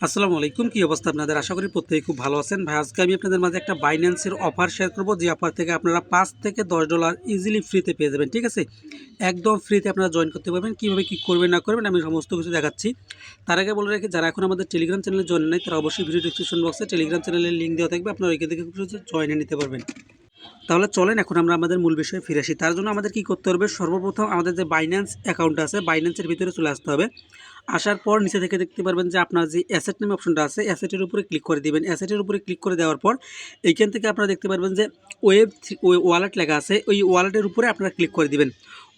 আসসালামু আলাইকুম। কি অবস্থা আপনাদের? আশা করি প্রত্যেকেই খুব ভালো আছেন। ভাই আজকে আমি আপনাদের মাঝে একটা বাইন্যান্সের অফার শেয়ার করব, যে অফার থেকে আপনারা $5 থেকে $10 ইজিলি ফ্রিতে পেয়ে যাবেন। ঠিক আছে, একদম ফ্রিতে আপনারা জয়েন করতে পারবেন। কীভাবে কী করবেন না করবেন আমি সমস্ত কিছু দেখাচ্ছি। তার আগে বলে রাখি, যারা এখন আমাদের টেলিগ্রাম চ্যানেলে জয়েন নেই তারা অবশ্যই ভিডিও ডিসক্রিপশন বক্সে টেলিগ্রাম চ্যানেলের লিঙ্ক দেওয়া থাকবে, আপনারা ওইখান থেকে জয়েন নিতে পারবেন। তাহলে চলেন এখন আমরা আমাদের মূল বিষয়ে ফিরে আসি। তার জন্য আমাদের কি করতে হবে, সর্বপ্রথম আমাদের যে বাইন্যান্স অ্যাকাউন্ট আছে বাইন্যান্সের ভিতরে চলে আসতে হবে। আসার পর নিচে থেকে দেখতে পারবেন যে আপনার যে অ্যাসেট নামে অপশনটা আছে, অ্যাসেটের উপরে ক্লিক করে দিবেন। অ্যাসেটের উপরে ক্লিক করে দেওয়ার পর এইখান থেকে আপনারা দেখতে পারবেন যে ওয়ালেট লেখা আছে, ওই ওয়ালেটের উপরে আপনারা ক্লিক করে দিবেন।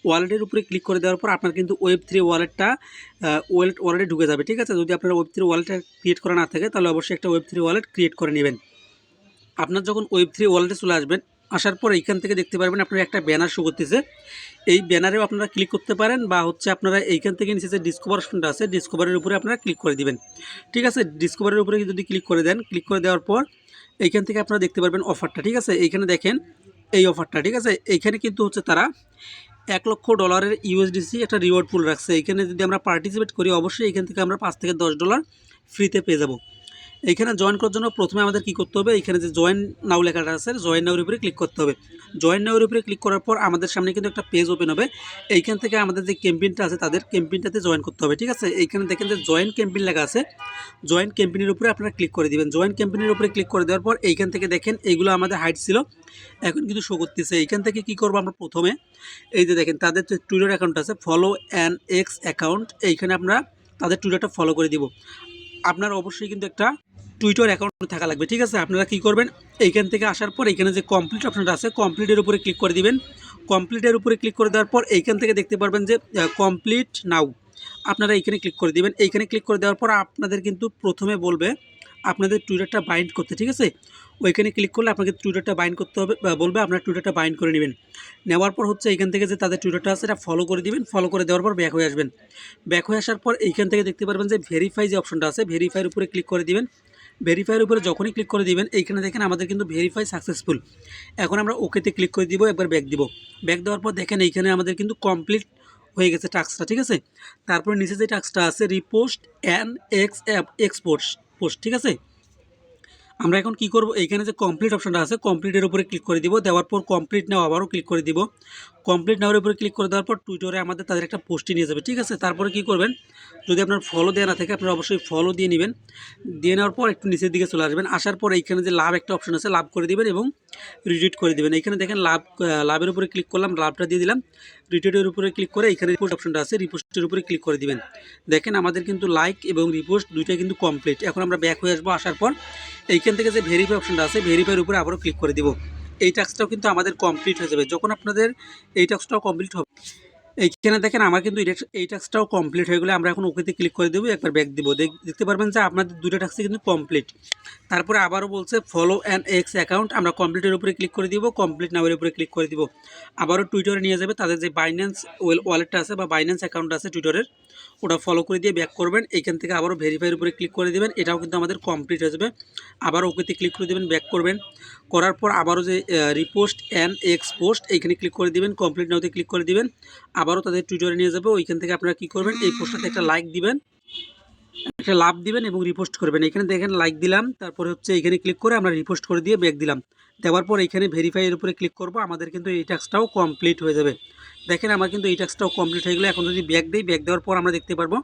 ওয়ালেটের উপরে ক্লিক করে দেওয়ার পর আপনার কিন্তু Web3 ওয়ালেটটা ওয়ালেটে ঢুকে যাবে। ঠিক আছে, যদি আপনার Web3 ওয়ালেটটা ক্রিয়েট করা না থাকে তাহলে অবশ্যই একটা Web3 ওয়ালেট ক্রিয়েট করে নেবেন। আপনার যখন Web3 ওয়ালেটে চলে আসবেন, আসার পর এইখান থেকে দেখতে পারবেন আপনার একটা ব্যানার শো করতেছে। এই ব্যানারেও আপনারা ক্লিক করতে পারেন, বা আপনারা এইখান থেকে নিচে যে ডিসকভার অপশনটা আছে ডিসকভারের উপরে আপনারা ক্লিক করে দিবেন। ঠিক আছে, ডিসকভারের উপরে যদি ক্লিক করে দেন, ক্লিক করে দেওয়ার পর এইখান থেকে আপনারা দেখতে পারবেন অফারটা। ঠিক আছে, এইখানে দেখেন এই অফারটা। ঠিক আছে, এইখানে কিন্তু তারা $1,00,000 USDC একটা রিওয়ার্ড পুল রাখছে। এইখানে যদি আমরা পার্টিসিপেট করি অবশ্যই এইখান থেকে আমরা $5 থেকে $10 ফ্রিতে পেয়ে যাব। এইখানে জয়েন করার জন্য প্রথমে আমাদের কি করতে হবে, এইখানে যে জয়েন নাও লেখাটা আছে জয়েন নাওর উপরে ক্লিক করতে হবে। জয়েন নাওর উপরে ক্লিক করার পর আমাদের সামনে কিন্তু একটা পেজ ওপেন হবে। এইখান থেকে আমাদের যে ক্যাম্পেইনটা আছে তাদের ক্যাম্পেইনটাতে জয়েন করতে হবে। ঠিক আছে, এইখানে দেখেন যে জয়েন ক্যাম্পেইন লেখা আছে, জয়েন ক্যাম্পেইনের উপরে আপনারা ক্লিক করে দিবেন। জয়েন ক্যাম্পেইনের উপরে ক্লিক করে দেওয়ার পর এইখান থেকে দেখেন এইগুলো আমাদের হাইড ছিল, এখন কিন্তু শো করতেছে। এইখান থেকে কি করব আমরা, প্রথমে এই যে দেখেন তাদের যে টুইটার অ্যাকাউন্ট আছে ফলো অ্যান এক্স অ্যাকাউন্ট, এইখানে আমরা তাদের টুইটারটা ফলো করে দিব। আপনার অবশ্যই কিন্তু একটা টুইটার অ্যাকাউন্ট থাকা লাগবে। ঠিক আছে, আপনারা কি করবেন, এইখান থেকে আসার পর এইখানে যে কমপ্লিট অপশনটা আছে কমপ্লিটের উপরে ক্লিক করে দিবেন। কমপ্লিটের উপরে ক্লিক করে দেওয়ার পর এইখান থেকে দেখতে পারবেন যে কমপ্লিট নাও, আপনারা এইখানে ক্লিক করে দিবেন। এইখানে ক্লিক করে দেওয়ার পর আপনাদের কিন্তু প্রথমে বলবে আপনাদের টুইটারটা বাইন্ড করতে। ঠিক আছে, ওইখানে ক্লিক করলে আপনাকে টুইটারটা বাইন্ড করতে হবে, বলবে আপনার টুইটারটা বাইন্ড করে নেবেন। নেওয়ার পর এইখান থেকে যে তাদের টুইটারটা আছে এটা ফলো করে দিবেন। ফলো করে দেওয়ার পর ব্যাক হয়ে আসবেন। ব্যাক হয়ে আসার পর এইখান থেকে দেখতে পারবেন যে ভেরিফাই যে অপশনটা আছে ভেরিফাইয়ের উপরে ক্লিক করে দিবেন। ভেরিফাইয়ের উপরে যখনই ক্লিক করে দিবেন এইখানে দেখেন আমাদের কিন্তু ভেরিফাই সাকসেসফুল। এখন আমরা ওকেতে ক্লিক করে দিব, একবার ব্যাক দিব। ব্যাক দেওয়ার পর দেখেন এইখানে আমাদের কিন্তু কমপ্লিট হয়ে গেছে টাস্কটা। ঠিক আছে, তারপরে নিচে যে টাস্কটা আছে রিপোস্ট অ্যান্ড এক্সপোর্ট পোস্ট। ঠিক আছে, আমরা এখন কি করব, এইখানে যে কমপ্লিট অপশনটা আছে কমপ্লিটের উপরে ক্লিক করে দিব। দেওয়ার পর কমপ্লিট নাও আবারও ক্লিক করে দিব। কমপ্লিট নাওয়ার উপরে ক্লিক করে দেওয়ার পর টুইটারে আমাদের তাদের একটা পোস্টে নিয়ে যাবে। ঠিক আছে, তারপরে কি করবেন, যদি আপনার ফলো দেওয়া না থাকে আপনারা অবশ্যই ফলো দিয়ে নেবেন। দিয়ে নেওয়ার পর একটু নিচের দিকে চলে আসবেন। আসার পর এইখানে যে লাভ একটা অপশন আছে লাভ করে দিবেন এবং রিটুইট করে দিবেন। এইখানে দেখেন লাভের উপরে ক্লিক করলাম, লাভটা দিয়ে দিলাম। রিটুইটের উপরে ক্লিক করে এইখানে রিপোস্ট অপশনটা আছে রিপোস্টের উপরে ক্লিক করে দিবেন। দেখেন আমাদের কিন্তু লাইক এবং রিপোস্ট দুইটাই কিন্তু কমপ্লিট। এখন আমরা ব্যাক হয়ে আসবো। আসার পর এইখান থেকে যে ভেরিফাই অপশনটা আছে ভেরিফাইয়ের উপরে আবারও ক্লিক করে দিব। এই টাস্কটাও কিন্তু আমাদের কমপ্লিট হয়ে যাবে। যখন আপনাদের এই টাস্কটাও কমপ্লিট হবে, এইখানে দেখেন আমার কিন্তু এই টাস্কটাও কমপ্লিট হয়ে গেলে আমরা এখন ওকেতে ক্লিক করে দেবো, একবার ব্যাক দিব। দেখতে পারবেন যে আপনাদের দুটো টাস্কই কিন্তু কমপ্লিট। তারপরে আবারও বলছে ফলো অ্যান এক্স অ্যাকাউন্ট, আমরা কমপ্লিটের উপরে ক্লিক করে দিব, কমপ্লিট নাওয়ের উপরে ক্লিক করে দিব। আবারও টুইটারে নিয়ে যাবে, তাদের যে বাইন্যান্স ওয়ালেটটা আছে বা বাইন্যান্স অ্যাকাউন্ট আছে টুইটারের, ওটা ফলো করে দিয়ে ব্যাক করবেন। এইখান থেকে আবারও ভেরিফাইয়ের উপরে ক্লিক করে দেবেন, এটাও কিন্তু আমাদের কমপ্লিট হয়ে যাবে। আবার ওকেতে ক্লিক করে দেবেন, ব্যাক করবেন। করার পর আবারও যে রিপোস্ট অ্যান্ড এক্সপোস্ট এইখানে ক্লিক করে দিবেন, কমপ্লিট নাওতে ক্লিক করে দিবেন। আবারও তাদের টুইটারে নিয়ে যাবে, ওইখান থেকে আপনারা কী করবেন, এই পোস্টটাতে একটা লাইক দিবেন, একটা লাভ দিবেন এবং রিপোস্ট করবেন। এখানে দেখেন লাইক দিলাম, তারপরে এখানে ক্লিক করে আমরা রিপোস্ট করে দিয়ে ব্যাক দিলাম। দেওয়ার পর এখানে ভেরিফাইয়ের উপরে ক্লিক করব, আমাদের কিন্তু এই টাস্কটাও কমপ্লিট হয়ে যাবে। দেখেন আমার কিন্তু এই টাস্কটাও কমপ্লিট হয়ে গেলে এখন যদি ব্যাক দিই, ব্যাক দেওয়ার পর আমরা দেখতে পারবো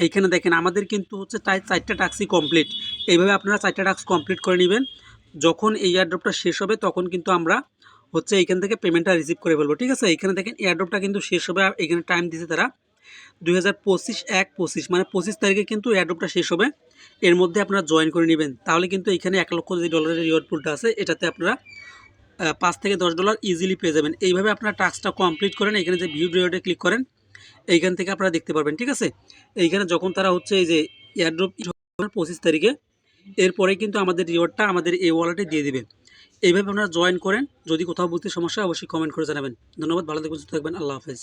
এইখানে দেখেন আমাদের কিন্তু চারটা টাস্কই কমপ্লিট। এইভাবে আপনারা চারটা টাস্ক কমপ্লিট করে নেবেন। যখন এই এয়ারড্রপটা শেষ হবে তখন কিন্তু আমরা এইখান থেকে পেমেন্টটা রিসিভ করে ফেলবো। ঠিক আছে, এখানে দেখেন এয়ারড্রপটা কিন্তু শেষ হবে, এখানে টাইম দিয়েছে তারা 2025 মানে 25 তারিখে কিন্তু এয়ারড্রপটা শেষ হবে। এর মধ্যে আপনারা জয়েন করে নেবেন, তাহলে কিন্তু এখানে $1,00,000 যে রিওয়ার্ড পুলটা আছে এটাতে আপনারা $5 থেকে $10 ইজিলি পেয়ে যাবেন। এইভাবে আপনারা টাস্কটা কমপ্লিট করেন, এখানে যে ভিউ রিওয়ার্ডে ক্লিক করেন, এইখান থেকে আপনারা দেখতে পারবেন। ঠিক আছে, এইখানে যখন তারা এই যে এয়ারড্রপ 25 তারিখে, এরপরে কিন্তু আমাদের রিওয়ার্ডটা আমাদের এই ওয়ালেটে দিয়ে দিবে। এইভাবে আপনারা জয়েন করেন। যদি কোথাও বুঝতে সমস্যা অবশ্যই কমেন্ট করে জানাবেন। ধন্যবাদ, ভালো থাকবেন, সুস্থ থাকবেন, আল্লাহ হাফেজ।